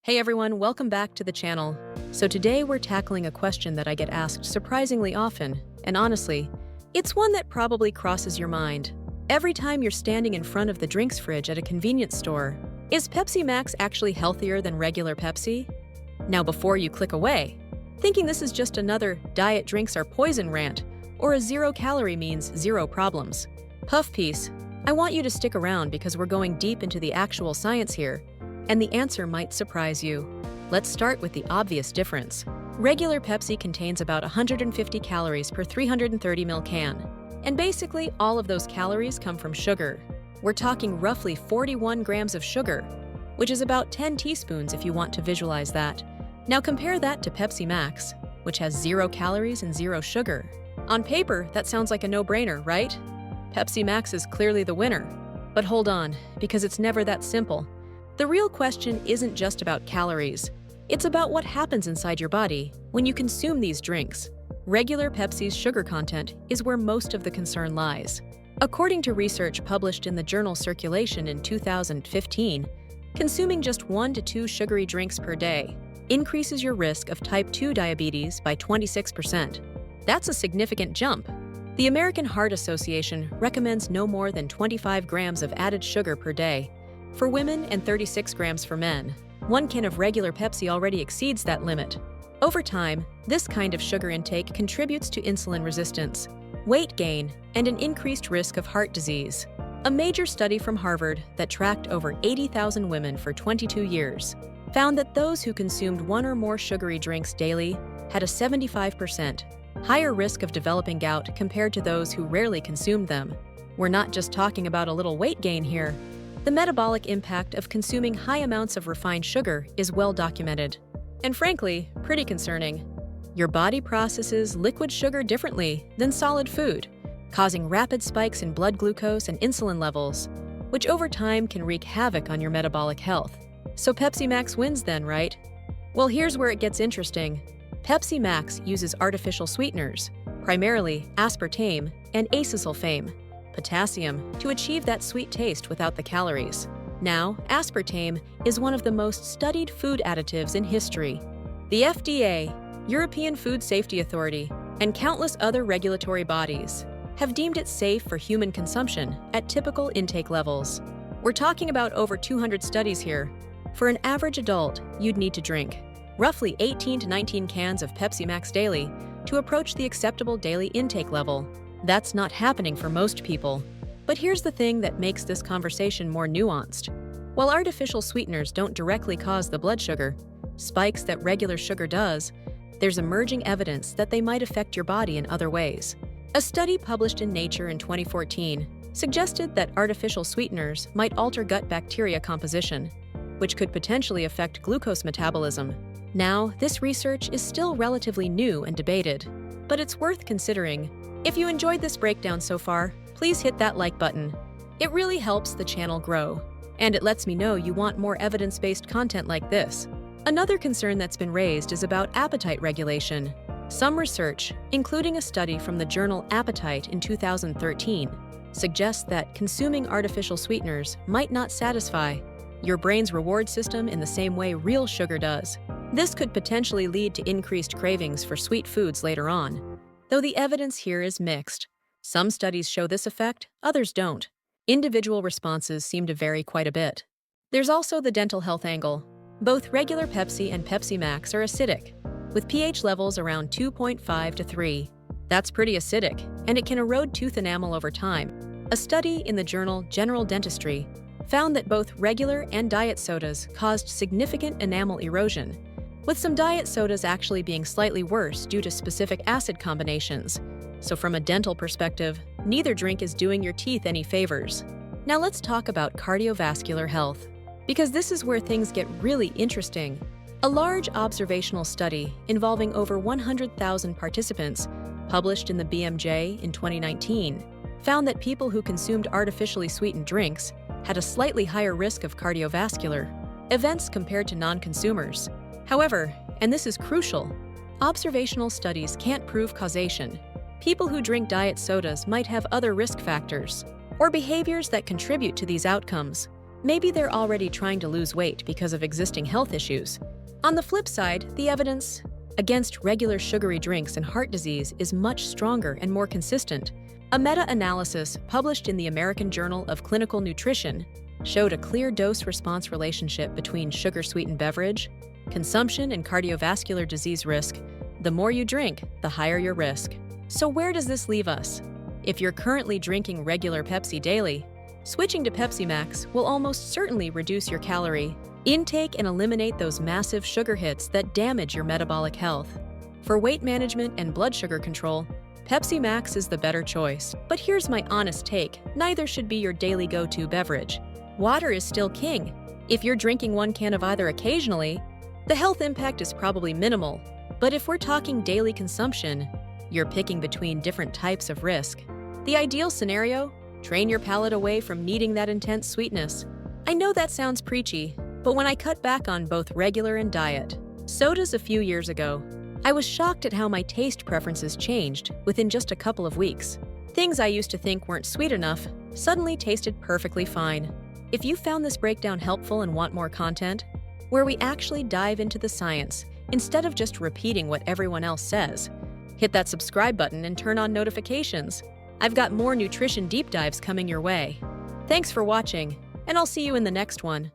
Hey everyone, welcome back to the channel. So today we're tackling a question that I get asked surprisingly often, and honestly, it's one that probably crosses your mind. Every time you're standing in front of the drinks fridge at a convenience store, is Pepsi Max actually healthier than regular Pepsi? Now before you click away, thinking this is just another diet drinks are poison rant, or a 0 calorie means 0 problems. Puff piece, I want you to stick around because we're going deep into the actual science here, and the answer might surprise you. Let's start with the obvious difference. Regular Pepsi contains about 150 calories per 330 ml can, and basically all of those calories come from sugar. We're talking roughly 41 grams of sugar, which is about 10 teaspoons if you want to visualize that. Now compare that to Pepsi Max, which has 0 calories and 0 sugar. On paper, that sounds like a no-brainer, right? Pepsi Max is clearly the winner. But hold on, because it's never that simple. The real question isn't just about calories. It's about what happens inside your body when you consume these drinks. Regular Pepsi's sugar content is where most of the concern lies. According to research published in the journal Circulation in 2015, consuming just 1 to 2 sugary drinks per day increases your risk of type 2 diabetes by 26%. That's a significant jump. The American Heart Association recommends no more than 25 grams of added sugar per day for women and 36 grams for men. 1 can of regular Pepsi already exceeds that limit. Over time, this kind of sugar intake contributes to insulin resistance, weight gain, and an increased risk of heart disease. A major study from Harvard that tracked over 80,000 women for 22 years found that those who consumed 1 or more sugary drinks daily had a 75% higher risk of developing gout compared to those who rarely consumed them. We're not just talking about a little weight gain here. The metabolic impact of consuming high amounts of refined sugar is well documented, and frankly, pretty concerning. Your body processes liquid sugar differently than solid food, causing rapid spikes in blood glucose and insulin levels, which over time can wreak havoc on your metabolic health. So Pepsi Max wins then, right? Well, here's where it gets interesting. Pepsi Max uses artificial sweeteners, primarily aspartame and acesulfame, potassium, to achieve that sweet taste without the calories. Now, aspartame is one of the most studied food additives in history. The FDA, European Food Safety Authority, and countless other regulatory bodies have deemed it safe for human consumption at typical intake levels. We're talking about over 200 studies here. For an average adult, you'd need to drink roughly 18 to 19 cans of Pepsi Max daily to approach the acceptable daily intake level. That's not happening for most people. But here's the thing that makes this conversation more nuanced. While artificial sweeteners don't directly cause the blood sugar spikes that regular sugar does, there's emerging evidence that they might affect your body in other ways. A study published in Nature in 2014 suggested that artificial sweeteners might alter gut bacteria composition, which could potentially affect glucose metabolism. Now, this research is still relatively new and debated, but it's worth considering. If you enjoyed this breakdown so far, please hit that like button. It really helps the channel grow, and it lets me know you want more evidence-based content like this. Another concern that's been raised is about appetite regulation. Some research, including a study from the journal Appetite in 2013, suggests that consuming artificial sweeteners might not satisfy your brain's reward system in the same way real sugar does. This could potentially lead to increased cravings for sweet foods later on. Though the evidence here is mixed. Some studies show this effect, others don't. Individual responses seem to vary quite a bit. There's also the dental health angle. Both regular Pepsi and Pepsi Max are acidic, with pH levels around 2.5 to 3. That's pretty acidic, and it can erode tooth enamel over time. A study in the journal General Dentistry found that both regular and diet sodas caused significant enamel erosion, with some diet sodas actually being slightly worse due to specific acid combinations. So from a dental perspective, neither drink is doing your teeth any favors. Now let's talk about cardiovascular health, because this is where things get really interesting. A large observational study involving over 100,000 participants, published in the BMJ in 2019, found that people who consumed artificially sweetened drinks had a slightly higher risk of cardiovascular events compared to non-consumers. However, and this is crucial, observational studies can't prove causation. People who drink diet sodas might have other risk factors or behaviors that contribute to these outcomes. Maybe they're already trying to lose weight because of existing health issues. On the flip side, the evidence against regular sugary drinks and heart disease is much stronger and more consistent. A meta-analysis published in the American Journal of Clinical Nutrition showed a clear dose-response relationship between sugar-sweetened beverage, consumption, and cardiovascular disease risk. The more you drink, the higher your risk. So where does this leave us? If you're currently drinking regular Pepsi daily, switching to Pepsi Max will almost certainly reduce your calorie intake and eliminate those massive sugar hits that damage your metabolic health. For weight management and blood sugar control, Pepsi Max is the better choice. But here's my honest take: neither should be your daily go-to beverage. Water is still king. If you're drinking one can of either occasionally, the health impact is probably minimal. But if we're talking daily consumption, you're picking between different types of risk. The ideal scenario: train your palate away from needing that intense sweetness. I know that sounds preachy, but when I cut back on both regular and diet sodas a few years ago, I was shocked at how my taste preferences changed within just a couple of weeks. Things I used to think weren't sweet enough suddenly tasted perfectly fine. If you found this breakdown helpful and want more content, where we actually dive into the science instead of just repeating what everyone else says, hit that subscribe button and turn on notifications. I've got more nutrition deep dives coming your way. Thanks for watching, and I'll see you in the next one.